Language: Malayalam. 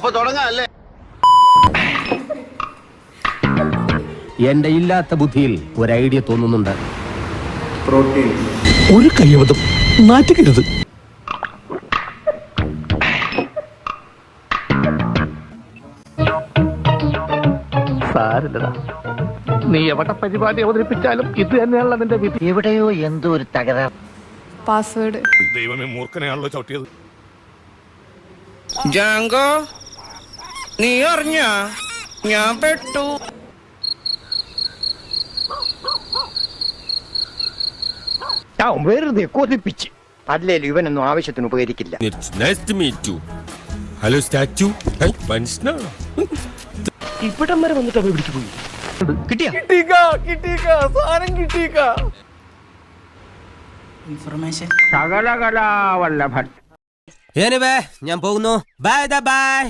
അപ്പൊ തുടങ്ങാല്ലേ? എന്റെ ഇല്ലാത്ത ബുദ്ധിയിൽ ഒരു ഐഡിയ തോന്നുന്നുണ്ട്. പ്രോട്ടീൻ. ഒരു കയ്യബദ്ധം നാറ്റുകരുത്. സാരില്ലടാ, നീ എവിടെ പരിപാടി അവതരിപ്പിച്ചാലും ഇത് തന്നെയാണല്ലോ നിന്റെ വിധി. എവിടെയോ എന്തോ ഒരു തകരാർ. പാസ്വേഡ് ദൈവമേ, മൂർഖനെയാണല്ലോ ചവിട്ടിയത്. ജാങ്കോ, നീ അറിഞ്ഞ ഞാൻ പെട്ടു. വെറുതെ കൊതിപ്പിച്ച് അല്ലേലും ഇവനൊന്നും ആവശ്യത്തിന് ഉപകരിക്കില്ല. Hello statue. ഇവിടം വരെ വന്നിട്ട് അവ പിടിച്ചു പോയി. ഇൻഫർമേഷൻ സകലകലാവല്ലഭൻ. ഞാൻ പോകുന്നു. Bye bye.